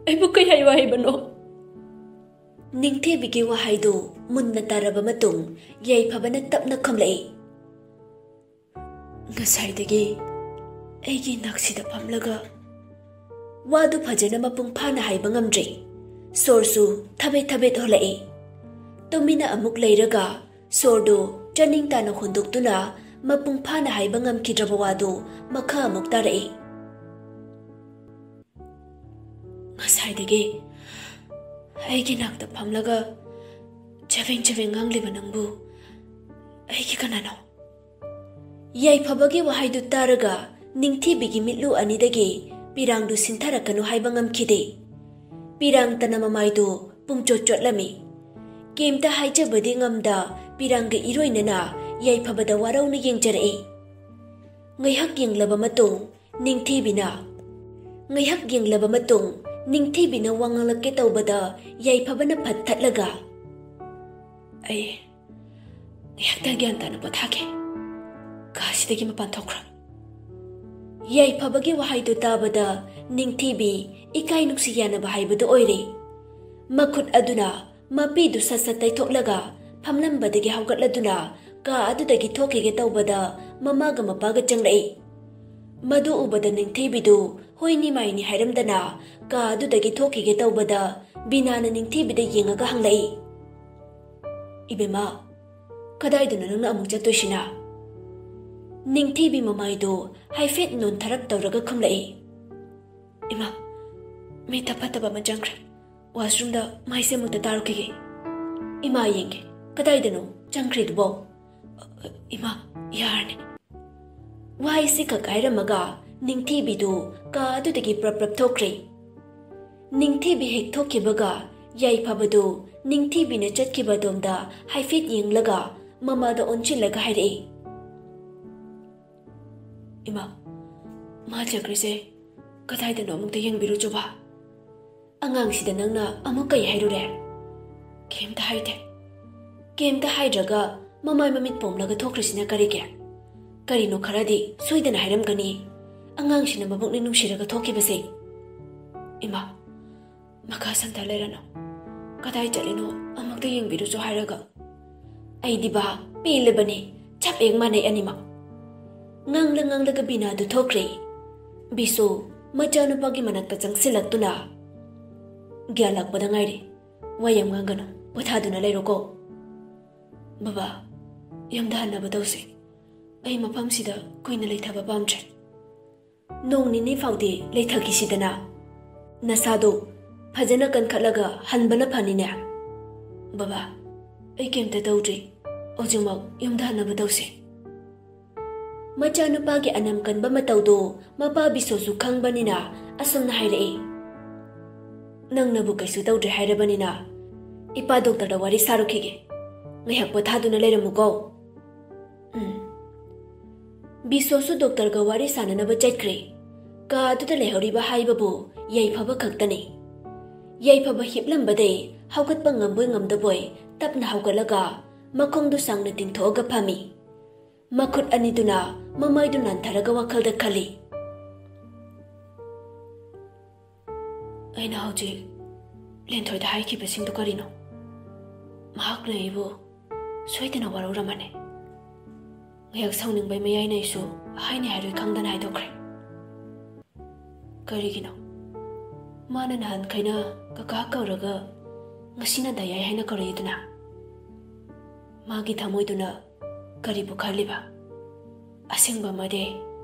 Speaker 1: ꯑꯩꯕꯨ ꯀꯩ ꯍꯥꯏꯌꯨ ꯍꯥꯏꯕꯅꯣ?" ꯅꯤꯡꯊꯤꯕꯤꯒꯤ ꯋꯥꯍꯩꯗꯨ ꯃꯨꯟꯅ ꯇꯥꯔꯕ ꯃꯇꯨꯡ ꯌꯥꯏꯐꯕꯅ ꯇꯞꯅ ꯈꯨꯝꯂꯛꯏ, "ꯉꯁꯥꯏꯗꯒꯤ ꯑꯩꯒꯤ ꯅꯥꯛꯁꯤꯗ ꯐꯝꯂꯒ..." ꯋꯥꯗꯨ ꯐꯖꯅ ꯃꯄꯨꯡ ꯐꯥꯅ ꯍꯥꯏꯕ ꯉꯝꯗ꯭ꯔꯦ꯫ ꯁꯣꯔꯁꯨ ꯊꯕꯦꯠ ꯊꯕꯦꯠ ꯍꯣꯜꯂꯛꯏ꯫ ꯇꯨꯃꯤꯟꯅ ꯑꯃꯨꯛ ꯂꯩꯔꯒ ꯁꯣꯔꯗꯨ ꯆꯥꯅꯤꯡ ꯇꯥꯅ ꯍꯣꯟꯗꯣꯛꯇꯨꯅ ꯃꯄꯨꯡ ꯐꯥꯅ ꯍꯥꯏꯕ ꯉꯝꯈꯤꯗ꯭ꯔꯕ ꯋꯥꯗꯨ ꯃꯈꯥ ꯑꯃꯨꯛ ꯇꯥꯔꯛꯏ, "ꯉꯁꯥꯏꯗꯒꯤ ꯑꯩꯒꯤ ꯅꯥꯛꯇ ꯐꯝꯂꯒ ꯆꯕꯦꯡ ꯆꯕꯦꯡ ꯉꯥꯡꯂꯤꯕ ꯅꯪꯕꯨ ꯑꯩꯒꯤ ꯀꯅꯥꯅꯣ?" ꯌꯥꯏꯐꯕꯒꯤ ꯋꯥꯍꯩꯗꯨ ꯇꯥꯔꯒ ꯅꯤꯡꯊꯤꯕꯤꯒꯤ ꯃꯤꯠꯂꯨ ꯑꯅꯤꯗꯒꯤ ꯄꯤꯔꯥꯡꯗꯨ ꯁꯤꯟꯊꯔꯛꯀꯅꯨ ꯍꯥꯏꯕ ꯉꯝꯈꯤꯗꯦ꯫ ꯄꯤꯔꯥꯡꯇꯅ ꯃꯃꯥꯏꯗꯨ ꯄꯨꯡꯆꯣꯠ ꯆꯣꯠꯂꯝꯃꯤ꯫ ꯀꯩꯝꯇ ꯍꯥꯏꯖꯕꯗꯤ ꯉꯝꯗ ꯄꯤꯔꯥꯡꯒ ꯏꯔꯣꯏꯅꯅ ꯌꯥꯏꯐꯕꯗ ꯋꯥꯔꯧꯅ ꯌꯦꯡꯖꯔꯛꯏ꯫ ꯉꯥꯏꯍꯥꯛ ꯌꯦꯡꯂꯕ ꯃꯇꯨꯡ ꯅꯤꯡꯊꯤꯕꯤꯅ ꯋꯥ ꯉꯥꯡꯂꯛꯀꯦ ꯇꯧꯕꯗ ꯌꯥꯏꯐꯕꯅ ꯐꯠ ꯊꯠꯂꯒ ꯑꯩ ꯉꯥꯏꯍꯥꯛꯇ ꯒ꯭ꯌꯥꯟ ꯇꯥꯅ ꯄꯣꯊꯥꯒꯦ, ꯀꯥꯁꯤꯗꯒꯤ ꯃꯄꯥꯟ ꯊꯣꯛꯈ꯭ꯔꯣ꯫ ꯌꯥꯏꯐꯕꯒꯤ ꯋꯥꯍꯩꯗꯨ ꯇꯥꯕꯗ ꯅꯤꯡꯊꯤꯕꯤ ꯏꯀꯥꯏ ꯅꯨꯡꯁꯤ ꯌꯥꯅꯕ ꯍꯥꯏꯕꯗꯨ ꯑꯣꯏꯔꯦ꯫ ꯃꯈꯨꯠ ꯑꯗꯨꯅ ꯃꯄꯤꯗꯨ ꯁꯠ ꯁꯠ ꯇꯩꯊꯣꯛꯂꯒ ꯐꯝꯂꯝꯕꯗꯒꯤ ꯍꯧꯒꯠꯂꯗꯨꯅ ꯀꯥ ꯑꯗꯨꯗꯒꯤ ꯊꯣꯛꯈꯤꯒꯦ ꯇꯧꯕꯗ ꯃꯃꯥꯒ ꯃꯄꯥꯒ ꯆꯪꯂꯛꯏ꯫ ꯃꯗꯨ ꯎꯕꯗ ꯅꯤꯡꯊꯤꯕꯤꯗꯨ ꯍꯣꯏꯅꯤ ꯃꯥꯏꯅꯤ ꯍꯥꯏꯔꯝꯗꯅ ꯀꯥ ꯑꯗꯨꯗꯒꯤ ꯊꯣꯛꯈꯤꯒꯦ ꯇꯧꯕꯗ ꯕꯤꯅꯥꯅ ꯅꯤꯡꯊꯤꯕꯤꯗ ꯌꯦꯡꯉꯒ ꯍꯪꯂꯛꯏ, "ꯏꯕꯦꯝꯃ, ꯀꯗꯥꯏꯗꯅꯣ ꯅꯪꯅ ꯑꯃꯨꯛ ꯆꯠꯇꯣꯏꯁꯤꯅ?" ꯅꯤꯡꯊꯤꯕꯤ ꯃꯃꯥꯏꯗꯨ ꯍꯥꯏꯐꯦꯠ ꯅꯣꯟꯊꯔꯞ ꯇꯧꯔꯒ ꯈꯨꯝꯂꯛꯏ, "ꯏꯃꯥ, ꯃꯤꯠꯇ ꯐꯠꯇꯕ ꯑꯃ ꯆꯪꯈ꯭ꯔꯦ, ꯋꯥꯁꯔꯨꯝꯗ ꯃꯥꯏꯁꯦ ꯑꯃꯨꯛꯇ ꯇꯥꯔꯨꯈꯤꯒꯦ." "ꯏꯃꯥ ꯌꯦꯡꯒꯦ, ꯀꯗꯥꯏꯗꯅꯣ ꯆꯪꯈ꯭ꯔꯤꯗꯨꯕꯣ?" "ꯏꯃꯥ, ꯌꯥꯔꯅꯤ." ꯋꯥꯍꯩꯁꯤ ꯈꯛ ꯍꯥꯏꯔꯝꯃꯒ ꯅꯤꯡꯊꯤꯕꯤꯗꯨ ꯀꯥ ꯑꯗꯨꯗꯒꯤ ꯄ꯭ꯔꯞ ꯄ꯭ꯔꯞ ꯊꯣꯛꯈ꯭ꯔꯦ꯫ ꯅꯤꯡꯊꯤꯕꯤ ꯍꯦꯛ ꯊꯣꯛꯈꯤꯕꯒ ꯌꯥꯏꯐꯕꯗꯨ ꯅꯤꯡꯊꯤꯕꯤꯅ ꯆꯠꯈꯤꯕ ꯑꯗꯣꯝꯗ ꯍꯥꯏꯐꯦꯠ ꯌꯦꯡꯂꯒ ꯃꯃꯥꯗ ꯑꯣꯟꯁꯤꯜꯂꯒ ꯍꯥꯏꯔꯛꯏ, "ꯏꯃꯥ, ꯃꯥ ꯆꯠꯈ꯭ꯔꯤꯁꯦ ꯀꯗꯥꯏꯗꯅꯣ ꯑꯃꯨꯛꯇ ꯌꯦꯡꯕꯤꯔꯨꯆꯣꯕ." "ꯑꯉꯥꯡꯁꯤꯗ ꯅꯪꯅ ꯑꯃꯨꯛ ꯀꯩ ꯍꯥꯏꯔꯨꯔꯦ?" "ꯀꯩꯝꯇ ꯍꯥꯏꯗꯦ." "ꯀꯩꯝꯇ ꯍꯥꯏꯗ꯭ꯔꯒ ꯃꯃꯥꯏ ꯃꯃꯤꯠ ꯄꯣꯝꯂꯒ ꯊꯣꯛꯈ꯭ꯔꯤꯁꯤꯅ ꯀꯔꯤꯒꯤ? ꯀꯔꯤꯅꯣ ꯈꯔꯗꯤ ꯁꯣꯏꯗꯅ ꯍꯥꯏꯔꯝꯒꯅꯤ, ꯑꯉꯥꯡꯁꯤꯅ ꯃꯕꯨꯛꯅꯤꯡ ꯅꯨꯡꯁꯤꯔꯒ ꯊꯣꯛꯈꯤꯕꯁꯦ." "ꯏꯃꯥ, ꯃꯈꯥ ꯁꯝꯊ ꯂꯩꯔꯅꯨ, ꯀꯗꯥꯏ ꯆꯠꯂꯤꯅꯣ ꯑꯃꯨꯛꯇ ꯌꯦꯡꯕꯤꯔꯨꯆꯣ ꯍꯥꯏꯔꯒ." "ꯑꯩꯗꯤꯕ ꯄꯦꯜꯂꯕꯅꯤ, ꯆꯞ ꯍꯦꯛ ꯃꯥꯟꯅꯩ ꯑꯅꯤꯃꯛ." ꯉꯥꯡꯂꯒ ꯕꯤꯅꯥꯗꯨ ꯊꯣꯛꯈ꯭ꯔꯦ꯫ ꯕꯤꯁꯨ ꯃꯆꯥꯅꯨꯄꯥꯒꯤ ꯃꯅꯥꯛꯇ ꯆꯪꯁꯤꯜꯂꯛꯇꯨꯅ, "ꯒ꯭ꯌꯥꯟ ꯂꯥꯛꯄꯗ ꯉꯥꯏꯔꯤ, ꯋꯥ ꯌꯥꯝ ꯉꯥꯡꯒꯅꯨ, ꯄꯣꯊꯥꯗꯨꯅ ꯂꯩꯔꯣꯀꯣ." "ꯕꯕꯥ, ꯌꯨꯝꯗ ꯍꯟꯅꯕ ꯇꯧꯁꯤ, ꯑꯩ ꯃꯐꯝꯁꯤꯗ ꯀꯨꯏꯅ ꯂꯩꯊꯕ ꯄꯥꯝꯗ꯭ꯔꯦ." "ꯅꯣꯡ ꯅꯤꯅꯤ ꯐꯥꯎꯗꯤ ꯂꯩꯊꯈꯤꯁꯤꯗꯅ, ꯅꯁꯥꯗꯣ ꯐꯖꯅ ꯀꯟꯈꯠꯂꯒ ꯍꯟꯕꯅ ꯐꯅꯤꯅꯦ." "ꯕꯕꯥ, ꯑꯩ ꯀꯩꯝꯇ ꯇꯧꯗ꯭ꯔꯤ, ꯍꯧꯖꯤꯛꯃꯛ ꯌꯨꯝꯗ ꯍꯟꯅꯕ ꯇꯧꯁꯤ." ꯃꯆꯥꯅꯨꯄꯥꯒꯤ ꯑꯅꯝ ꯀꯟꯕ ꯃꯇꯧꯗꯨ ꯃꯄꯥ ꯕꯤꯁꯣꯁꯨ ꯈꯪꯕꯅꯤꯅ ꯑꯁꯨꯝꯅ ꯍꯥꯏꯔꯛꯏ, "ꯅꯪꯅꯕꯨ ꯀꯩꯁꯨ ꯇꯧꯗ꯭ꯔꯦ ꯍꯥꯏꯔꯕꯅꯤꯅ ꯏꯄꯥ ꯗꯣꯛꯇꯔꯗ ꯋꯥꯔꯤ ꯁꯥꯔꯨꯈꯤꯒꯦ, ꯉꯥꯏꯍꯥꯛ ꯄꯣꯊꯥꯗꯨꯅ ꯂꯩꯔꯝꯃꯨꯀꯣ." ꯕꯤꯁꯣꯁꯨ ꯗꯣꯛꯇꯔꯒ ꯋꯥꯔꯤ ꯁꯥꯟꯅꯅꯕ ꯆꯠꯈ꯭ꯔꯦ꯫ ꯀꯥ ꯑꯗꯨꯗ ꯂꯩꯍꯧꯔꯤꯕ ꯍꯥꯏꯕꯕꯨ ꯌꯥꯏꯐꯕ ꯈꯛꯇꯅꯤ꯫ ꯌꯥꯏꯐꯕ ꯍꯤꯞꯂꯝꯕꯗꯩ ꯍꯧꯒꯠꯄ ꯉꯝꯕꯣꯏ ꯉꯝꯗꯕꯣꯏ ꯇꯞꯅ ꯍꯧꯒꯠꯂꯒ ꯃꯈꯣꯡꯗꯨ ꯁꯥꯡꯅ ꯇꯤꯡꯊꯣꯛꯑꯒ ꯐꯝꯃꯤ꯫ ꯃꯈꯨꯠ ꯑꯅꯤꯗꯨꯅ ꯃꯃꯥꯏꯗꯨ ꯅꯥꯟꯊꯔꯒ ꯋꯥꯈꯜꯗ ꯈꯜꯂꯤ, "ꯑꯩꯅ ꯍꯧꯖꯤꯛ ꯂꯦꯟꯊꯣꯏꯗ ꯍꯥꯏꯈꯤꯕꯁꯤꯡꯗꯨ ꯀꯔꯤꯅꯣ? ꯃꯍꯥꯛꯅ ꯑꯩꯕꯨ ꯁꯣꯏꯗꯅ ꯋꯥꯔꯧꯔꯝꯃꯅꯤ꯫ ꯉꯥꯏꯍꯥꯛ ꯁꯥꯎꯅꯤꯡꯕꯩ ꯃꯌꯥꯏꯅ ꯑꯩꯁꯨ ꯍꯥꯏꯅꯤ ꯍꯥꯏꯔꯣꯏ ꯈꯪꯗꯅ ꯍꯥꯏꯗꯣꯛꯈ꯭ꯔꯦ꯫ ꯀꯔꯤꯒꯤꯅꯣ ꯃꯥꯅ ꯅꯍꯥꯟꯈꯩꯅ ꯀꯀꯥ ꯀꯧꯔꯒ ꯉꯁꯤꯅ ꯗꯌꯥꯏ ꯍꯥꯏꯅ ꯀꯧꯔꯛꯏꯗꯨꯅ? ꯃꯥꯒꯤ ꯊꯃꯣꯏꯗꯨꯅ ꯀꯔꯤꯕꯨ ꯈꯜꯂꯤꯕ? ꯑꯁꯦꯡꯕ ꯑꯃꯗꯤ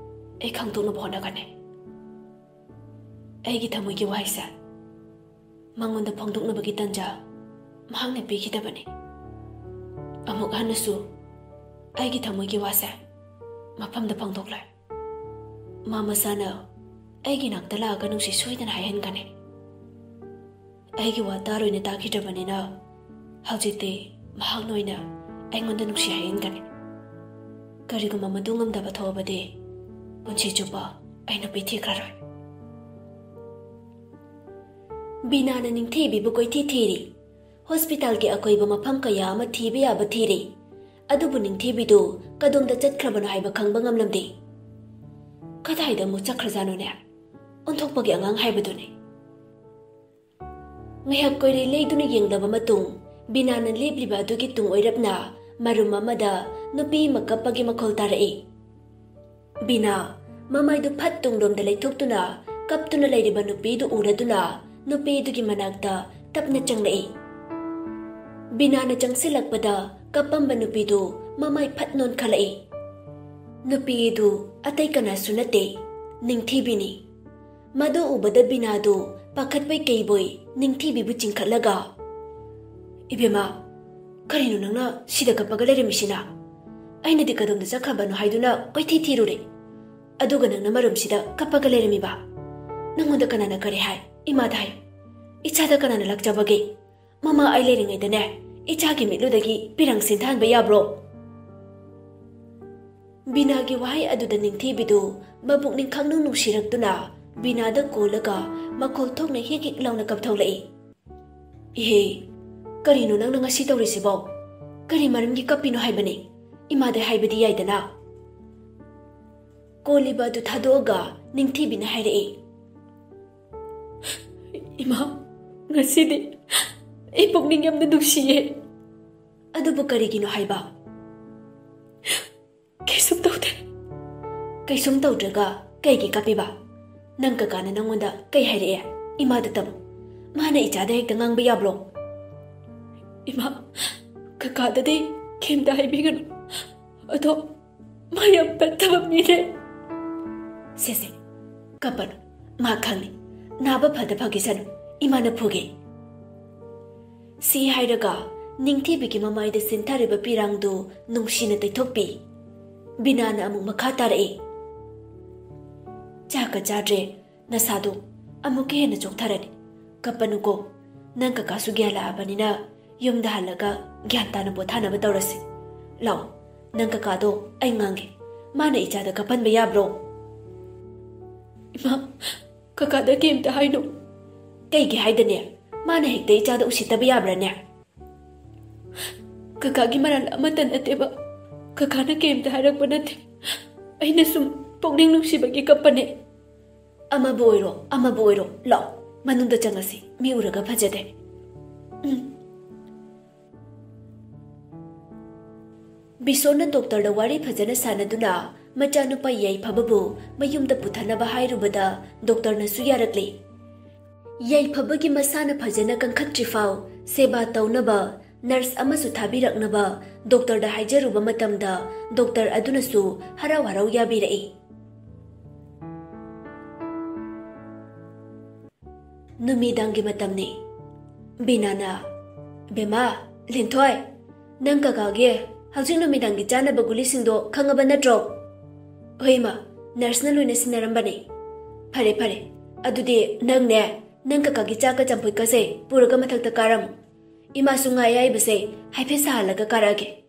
Speaker 1: ꯑꯩ ꯈꯪꯗꯣꯛꯅꯕ ꯍꯣꯠꯅꯒꯅꯤ꯫ ꯑꯩꯒꯤ ꯊꯃꯣꯏꯒꯤ ꯋꯥꯍꯩꯁꯦ ꯃꯉꯣꯟꯗ ꯐꯣꯡꯗꯣꯛꯅꯕꯒꯤ ꯇꯥꯟꯖꯥ ꯃꯍꯥꯛꯅ ꯄꯤꯈꯤꯗꯕꯅꯤ꯫ ꯑꯃꯨꯛ ꯍꯟꯅꯁꯨ ꯑꯩꯒꯤ ꯊꯃꯣꯏꯒꯤ ꯋꯥꯁꯦ ꯃꯐꯝꯗ ꯐꯣꯡꯗꯣꯛꯂꯣꯏ꯫ ꯃꯥ ꯃꯁꯥꯅ ꯑꯩꯒꯤ ꯅꯥꯛꯇ ꯂꯥꯛꯑꯒ ꯅꯨꯡꯁꯤ ꯁꯣꯏꯗꯅ ꯍꯥꯏꯍꯟꯒꯅꯤ꯫ ꯑꯩꯒꯤ ꯋꯥ ꯇꯥꯔꯣꯏꯅ ꯇꯥꯈꯤꯗ꯭ꯔꯕꯅꯤꯅ ꯍꯧꯖꯤꯛꯇꯤ ꯃꯍꯥꯛꯅ ꯑꯣꯏꯅ ꯑꯩꯉꯣꯟꯗ ꯅꯨꯡꯁꯤ ꯍꯥꯏꯍꯟꯒꯅꯤ꯫ ꯀꯔꯤꯒꯨꯝꯕ ꯃꯗꯨ ꯉꯝꯗꯕ ꯊꯣꯛꯑꯕꯗꯤ ꯄꯨꯟꯁꯤ ꯆꯨꯞꯄ ꯑꯩꯅ ꯄꯤꯊꯤꯈ꯭ꯔꯔꯣꯏ꯫ ꯕꯤꯅꯥꯅ ꯅꯤꯡꯊꯤꯕꯤꯕꯨ ꯀꯣꯏꯊꯤ ꯊꯤꯔꯤ꯫ ꯍꯣꯁꯄꯤꯇꯥꯜꯒꯤ ꯑꯀꯣꯏꯕ ꯃꯐꯝ ꯀꯌꯥ ꯑꯃ ꯊꯤꯕ ꯌꯥꯕ ꯊꯤꯔꯤ꯫ ꯑꯗꯨꯕꯨ ꯅꯤꯡꯊꯤꯕꯤꯗꯨ ꯀꯗꯣꯝꯗ ꯆꯠꯈ꯭ꯔꯕꯅꯣ ꯍꯥꯏꯕ ꯈꯪꯕ ꯉꯝꯂꯝꯗꯦ꯫ ꯀꯗꯥꯏꯗ ꯑꯃꯨꯛ ꯆꯠꯈ꯭ꯔꯖꯥꯠꯅꯣꯅꯦ? ꯑꯣꯟꯊꯣꯛꯄꯒꯤ ꯑꯉꯥꯡ ꯍꯥꯏꯕꯗꯨꯅꯤ꯫ ꯉꯥꯏꯍꯥꯛ ꯀꯣꯏꯔꯦ ꯂꯩꯗꯨꯅ ꯌꯦꯡꯂꯕ ꯃꯇꯨꯡ ꯕꯤꯅꯥꯅ ꯂꯦꯞꯂꯤꯕ ꯑꯗꯨꯒꯤ ꯇꯨꯡ ꯑꯣꯏꯔꯞꯅ ꯃꯔꯨꯝ ꯑꯃꯗ ꯅꯨꯄꯤ ꯑꯃ ꯀꯞꯄꯒꯤ ꯃꯈꯣꯜ ꯇꯥꯔꯛꯏ꯫ ꯕꯤꯅꯥ ꯃꯃꯥꯏꯗꯨ ꯐꯠ ꯇꯨꯡꯂꯣꯝꯗ ꯂꯩꯊꯣꯛꯇꯨꯅ ꯀꯞꯇꯨꯅ ꯂꯩꯔꯤꯕ ꯅꯨꯄꯤꯗꯨ ꯎꯔꯗꯨꯅ ꯅꯨꯄꯤꯗꯨꯒꯤ ꯃꯅꯥꯛꯇ ꯇꯞꯅ ꯆꯪꯂꯛꯏ꯫ ꯕꯤꯅꯥꯅ ꯆꯪꯁꯤꯜꯂꯛꯄꯗ ꯀꯞꯄꯝꯕ ꯅꯨꯄꯤꯗꯨ ꯃꯃꯥꯏ ꯐꯠ ꯅꯣꯟꯈꯠꯂꯛꯏ꯫ ꯅꯨꯄꯤꯗꯨ ꯑꯇꯩ ꯀꯅꯥꯁꯨ ꯅꯠꯇꯦ, ꯅꯤꯡꯊꯤꯕꯤꯅꯤ꯫ ꯃꯗꯨ ꯎꯕꯗ ꯕꯤꯅꯥꯗꯨ ꯄꯥꯈꯠꯄꯩ ꯀꯩꯕꯣꯏ ꯅꯤꯡꯊꯤꯕꯤꯕꯨ ꯆꯤꯡꯈꯠꯂꯒ, "ꯏꯕꯦꯝꯃ, ꯀꯔꯤꯅꯣ ꯅꯪꯅ ꯁꯤꯗ ꯀꯞꯄꯒ ꯂꯩꯔꯝꯃꯤꯁꯤꯅ? ꯑꯩꯅꯗꯤ ꯀꯗꯣꯝꯗ ꯆꯠꯈ꯭ꯔꯕꯅꯣ ꯍꯥꯏꯗꯨꯅ ꯀꯣꯏꯊꯤ ꯊꯤꯔꯨꯔꯦ, ꯑꯗꯨꯒ ꯅꯪꯅ ꯃꯔꯨꯝꯁꯤꯗ ꯀꯞꯄꯒ ꯂꯩꯔꯝꯃꯤꯕ? ꯅꯪꯉꯣꯟꯗ ꯀꯅꯥꯅ ꯀꯔꯤ ꯍꯥꯏ? ꯏꯃꯥꯗ ꯍꯥꯏ꯫ ꯏꯆꯥꯗ ꯀꯅꯥꯅ ꯂꯥꯛꯆꯕꯒꯦ? ꯃꯃꯥ ꯑꯩ ꯂꯩꯔꯤꯉꯩꯗꯅꯦ ꯏꯆꯥꯒꯤ ꯃꯤꯠꯂꯨꯗꯒꯤ ꯄꯤꯔꯪ ꯁꯤꯟꯊꯍꯟꯕ ꯌꯥꯕ꯭ꯔꯣ?" ꯕꯤꯅꯥꯒꯤ ꯋꯥꯍꯩ ꯑꯗꯨꯗ ꯅꯤꯡꯊꯤꯕꯤꯗꯨ ꯃꯕꯨꯛꯅꯤꯡ ꯈꯪꯅꯨꯡ ꯅꯨꯡꯁꯤꯔꯛꯇꯨꯅ Binada kollaga makhol thokna hik launa kaptholai. Ihe, karino nang ngasi tawrisibo? Kari maramgi kapino haibani? Imada haibadi yaidana. Koliba du thadoga ningthibina hairei. Ima, ngasidi ipokning yamna nungsiye. Adubu karigino haiba? Kaisum tawde. Kaisum tawdraga kaigi kapiba. Nang kakana nangonda kay hairei. Imada tam. Mana ichada hekta ngangba yablo. Ima, kakadadi kemda haibigano. Ado mayam pettaba mine. Sese, kapan, makangni, naba pada pagisano, imana puge. Si hairaga, ningthibigi mamayda sintariba pirangdo nungshina taitokpi. Binana amung makatarai. Chaka chadre, nasado, amuke hena choktarani. Kapanuko, nang kakasu gyala abanina, yumda halaga gyantana bothana batawrasi. Lao, nang kakado ay ngange, mana ichada kapan bayabro. Ima, kakada kemta haino. Kaigi haidane, mana hekta ichada usitaba yabrane. Kakagi maral amatan ateba, kakana kemta harakpa nate. Aina sum pokning nungsibagi kapane. Ama boiro, lao. Manunda changasi, mi uraga phajade. Bisona doctor da wari phajana sanaduna machanupa yai phababu mayumda puthanaba hairubada doctor na suyarakli. Yai phabagi masana phajana kankhatrifau seba taunaba nurse amasu thabiraknaba doctor da haijaruba matamda doctor adunasu harau yabirai. Numidangi matamni. Binana. Bema, linthoi. Nang kakage, haujing numidangi chana baguli singdo khangaba natro. Hoima, nurse na luina sinarambani. Pare. Adude nang ne, nang kakagi chaka champui kase puraga mathakta karam. Ima sunga yai base, haife sahalaga karage.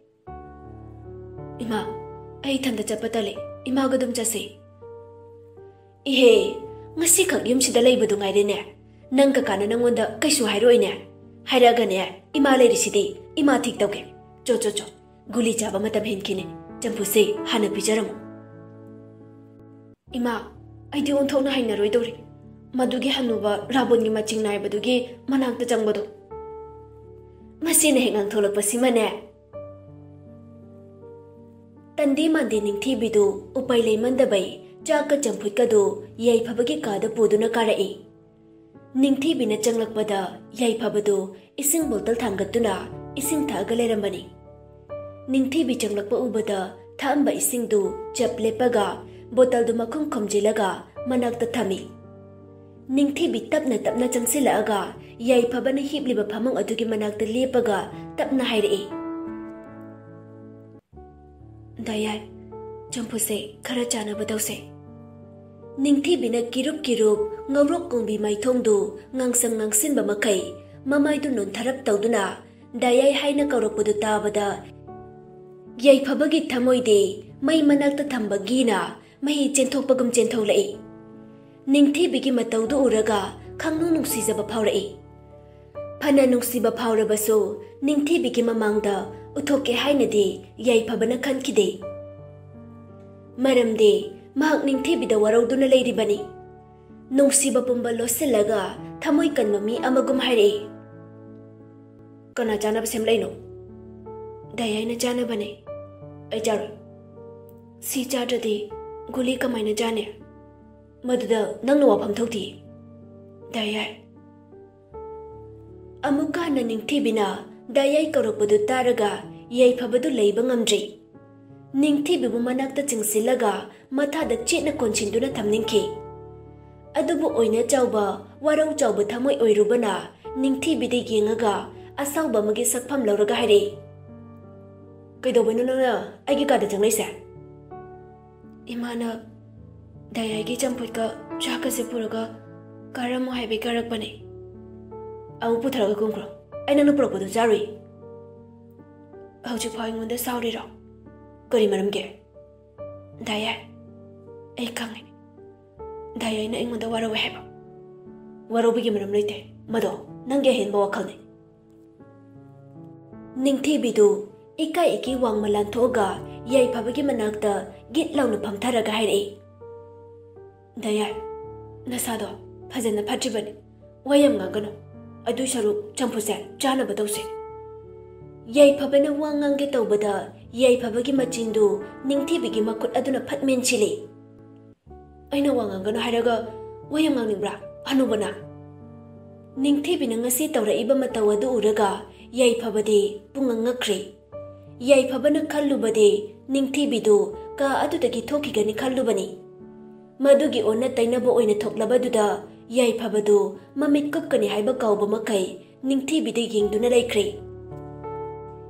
Speaker 1: Ima, ai thanda chapatale, ima gadum chase. Ihe, ngasi khak yum sida leibadu ngairene. Nang kakana nangonda kaisu hairoine. Hairagane, ima lerisidi, ima thik tauke. Cho. Guli chaba matam henkine. Champuse hana pijaramu. Ima, aidi onthokna hainaroi dori. Madugi hanuba rabongi maching naibadugi manakta changbadu. Masine hengang tholakpa simane. Tandi mandi ningthibidu upai leimandabai chaka champhutkadu yai phabagi kada puduna karai. Ningthibina changlakpada yai phabadu ising bottle thangatuna ising thaga lerambani. Ningthibi changlakpa ubada thamba isingdu chap lepaga bottle du makhum khomjilaga manakta thami. Ningthibi tapna changsilaga yai phabana hibliba phamang adugi manakta lepaga tapna hairei. Dayai champuse khara chana badause. Ningthibina kirup ngawrok kongbi maithongdu ngangsinba makai mamaidu non tharap tawduna dayai haina kaurakpadu tabada yai phabagi thamoide mai manakta thamba gina mai chenthokpagum chentholai. Ningthibigi matawdu uraga khangnu nungsijaba phaurai. Phana nungsiba phaurabasu ningthibigi mamangda uthoke hainadi yai phabana khankide. Maramde mahak ningthibida warauduna leiribani. Nungsiba pumba losilaga thamoi kanma mi amagum hairei. Kana janaba semlaino? Dayaina janabane. Ai jar. Si chadadi guli kamaina jane. Maduda nangna wafam thokti. Dayai. Amuka na ningthibina dayai kaurakpadu taraga yai phabadu leiba ngamdri. Ningthibibu manakta chingsilaga mathada chitna konchinduna thamningki. Adubu oina chawba warau chawba thamoi oirubana ningthibide yengaga asawba magi sakpham lauraga hairei. Kaidobano nangna aigi kada changlaise? Imana dayaigi champutka chakase puraga karamu haibe karakpane. Amu putharaga kungkro. Ai nangna purakpadu jarui. Hauji phai ngonda saurira. Kari maramge. Dayai, ai kangai. Dayai na ingmanda warawe heba. Warobigi maram leite. Mado nangge henba wakalne. Ningthibidu ikai iki wang malan thoga yai phabagi manakta git launa phamtharaga hairei. Dayai nasado phajana phatribani wayam ngangano adu saruk champuse chana badause. Yai phabana wangange tawbada yai phabagi machindu ningthibigi makut aduna phatmen chili. Aina wangangano hairaga wayam ngangnibra hanubana. Ningthibina ngasi tawraiba mataw adu uraga yai phabadi pungangakri. Yai phabana khallubadi ningthibidu ka adudagi thokigani khallubani. Madugi onna tainaba oina thoklabaduda yai phabadu mamit kupkani haiba kawba makai ningthibida yengduna laikri.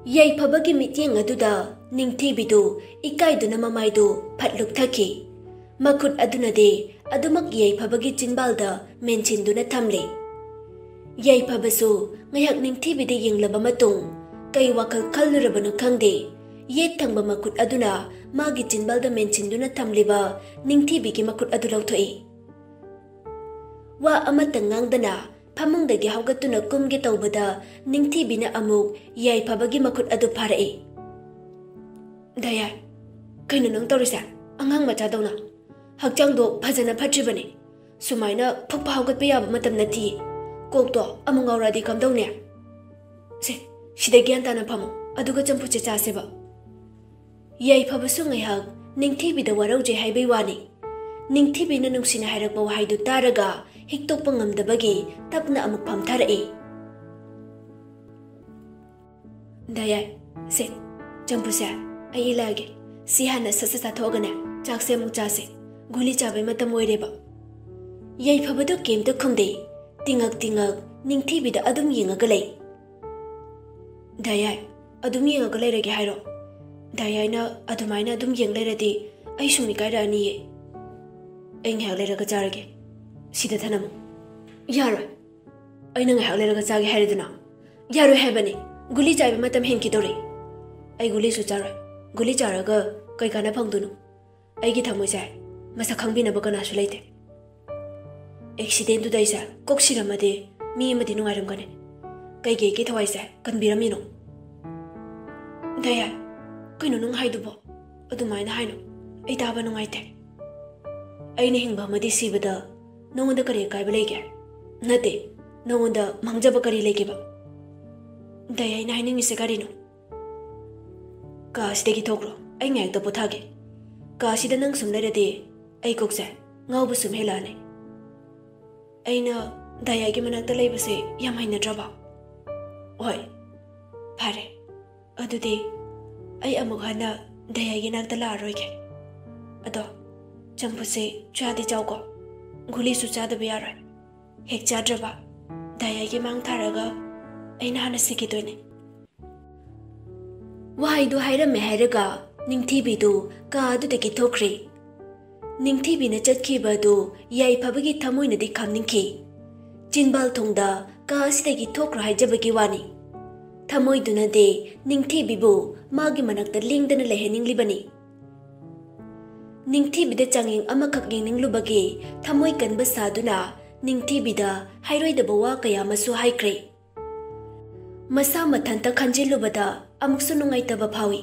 Speaker 1: Yai phabagi mityeng aduda ningthibidu ikaiduna mamaidu phatluk thaki. Makut aduna de adumak yai phabagi chinbalda menchinduna thamle. Yai phabasu ngayak ningthibida yenglaba matung kai wakal khallurabanu khangde. Yet thangba makut aduna magi chinbalda menchinduna thamliba ningthibigi makut adu lauthoi. Wa amata ngangdana phamungdagi haugatuna kumge tawbada ningthibina amuk yai phabagi makut adu pharai. Dayai kaino nang tawrisa angang macha dawna hakchangdo phajana phatribani sumaina phukpa haugatpa yaba matam nathi kokto amungawradi kamdawne se sida gyan tana phamu aduga champuche chaseba. Yai phabasu ngayhak ningthibida warauje haibai wani. Ningthibina nungsina hairakpa wahaidu taraga hiktukpa ngamdabagi tapna amuk phamtharai. Dayai se champuse ai ilage si hana sasa sathogane chakse amuk chase guli chabai matam oireba. Yai phabadu kemta khungdei tingak ningthibida adum yengaga lei. Dayai adum yengaga leirage hairo. Dayai na adumaina adum yeng leiradi ai sungni kaira aniye. Ai ngahak leiraga charage sida thanamu. Yaroi ai na ngahak leiraga chage hairaduna yaroi haibani guli chaiba matam henkidore. Ai guli su charoi guli charaga kai kana phangdunu. Aigi thamoi sai masa khangbinaba kanasu leite. Accident tu daisa koksiramade mi amadi nungairamgane kaige ke thawaisa kanbiramino. Dayai kaino nung haidubo adumaina haino ai taba nungaite. Aina hingba amadi sibada nongonda kari kaiba leige nate nongonda mangjaba kari leigeba. Dayai na hainingise karino ka sidagi thokro ai ngayakta pothage ka sida nang sum leiradi ai kokse ngawbu sum helane. Aina Dayai manakta leibase yam hainadraba. Oi phare adudi ai amuk hana Dayai nakta laaroige. Ado champuse chadi chawko guli su chadaba yaroi. Hek chadraba Dayai mang tharaga aina hana sikidoine. Wahaidu hairame hairaga ningthibidu ka adudagi thokri. Ningthibina chatkibadu yai phabagi thamoinadi khamningki. Chinbal thongda ka asidagi thokra haijabagi wani. Thamoiduna de ningthibibu magi manakta lingdana leheninglibani. Ningthibida changing amakak yenginglubagi thamoi kanba saduna ningthibida hairoidaba wa kaya masu haikre. Masa mathanta khanjilubada amuksu nungaitaba phawi.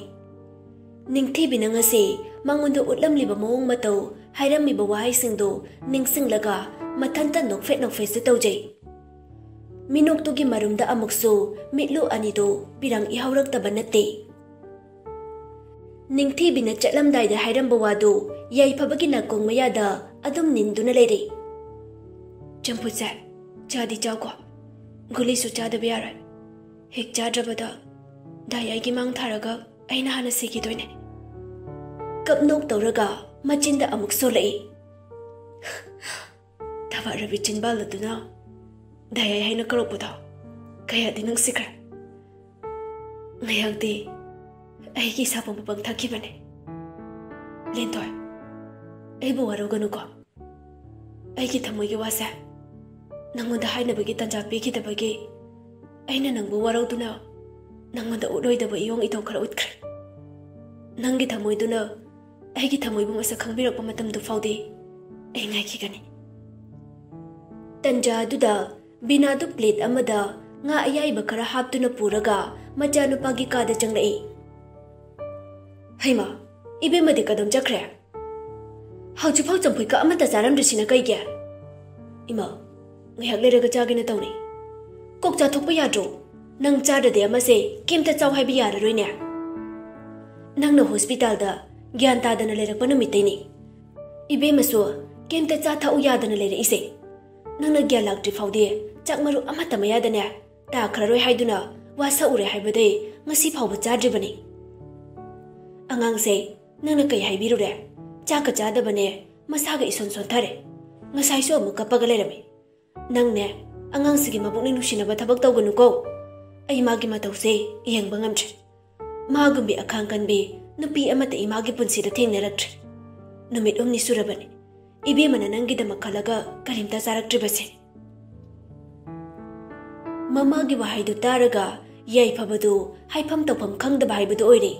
Speaker 1: Ningthibina ngase mangonda utlamliba mawong mataw hairamiba wahaisingdo ningsinglaga mathanta nokfet taujay. Minoktugi marumda amuksu mitlu anido birang ihawraktaba nate. Ningthibina chatlamdaida hairamba wadu yai phabagi nakong mayada adum ninduna leire. Champuse chadi chawko guli su chadaba yaroi. Hek chadrabada Dayai mang tharaga aina hana sikidoine. Kapnok tawraga machinda amuk solai. Tawarabi chinbal aduna Dayai haina karokpuda kaya di nang sikra. Ngayang di aigi sapang mapang thakibane. Lentoy aibu waroganu ko. Aigi thamoigi wasa nangonda hainabagi tanja pikidabagi aina nangbu warauduna nangonda uloidaba iyong itaw kara utkre. Nangi thamoiduna aigi thamoibu masa khangbirakpa matamdu faudi ai ngaikigani. तंजादुदा बिनादु plate अमदा nga ayaiba khara haptuna puraga machanupa gi kada changlai haima ibe madi kadam chakre hauju phau champhoi ka amata charam drisina kai ge ima ngihak leraga chagina tawni kok cha thokpa yadro nang cha da de amase kimta chaw hai bi yara roine nang na hospital da gyan ta dana lerakpa numitai ni ibe maso kimta cha thau yadana lere ise nang na gya laktri phaude chakmaru amata maya dane ta kharoi haiduna wasa ure haibadai ngasi phauba chadribani angang se nang na kai haibiru re chaka chada bane masaga ison son thare ngasai so mu kapaga lerame nang ne angang sigi mabukni nusina ba thabak tawganu ko ai magi matause yeng bangamtre magumbi akhang kanbi nupi amata imagi punsi da thengna raktre numit omni surabani ibe mana nangi da makhalaga karimta saraktre base mama gi bahai du taraga yai phabadu haifam tawpham khangda bahai budu oire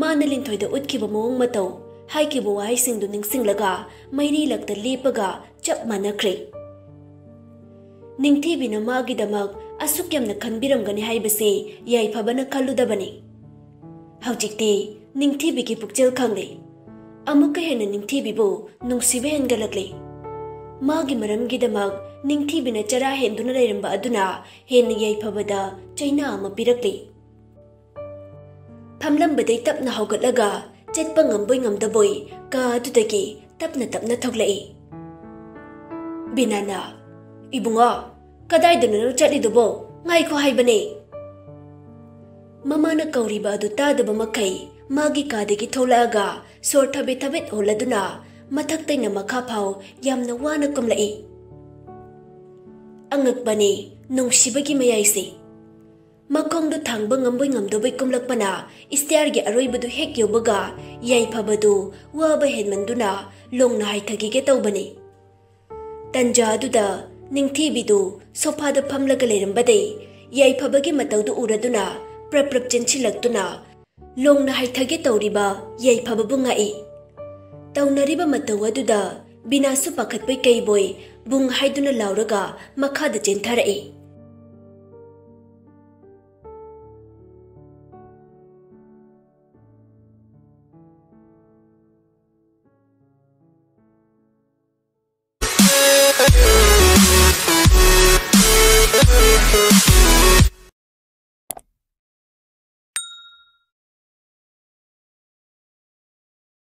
Speaker 1: mana linthoi da utki ba mong matau hai ki bo hai sing du ning sing laga mairi lakta lepaga chap manakre ningthi bina magi damak asuk yamna khanbiram gani hai base yai phabana khalu da bani haujikti ningthi bi ki pukchel khangle amuka hena ningthi bi bo nungsibe hengalakle magi maram gi damak ningthi bina chara henduna leiramba aduna hen yai phabada chaina ama pirakli thamlam badai tapna haugatlaga chetpa ngamboi ngamdaboi ka adudagi tapna thoglai binana ibunga kadai dana chali dubo ngai kho haibane mama na kauri ba adu ta daba makai magi kadagi tholaga sor thabet holaduna mathak taina makha phau yamna wana kamlai angakbani nungsibagi mayaisi makongdu thangba ngamboi ngamdoboi kumlakpana istiar gi aroibadu hek yobaga yai phabadu waba henmanduna longna haithagi ge tawbani tanja duda ningthi bidu sofa da phamlaga lerambadai yai phabagi matawdu uraduna prap chenchilaktuna longna haithagi tawriba yai phababu ngai tawnariba matawaduda binasu pakhatpai kaiboi bung haiduna lauraga makhada chentharae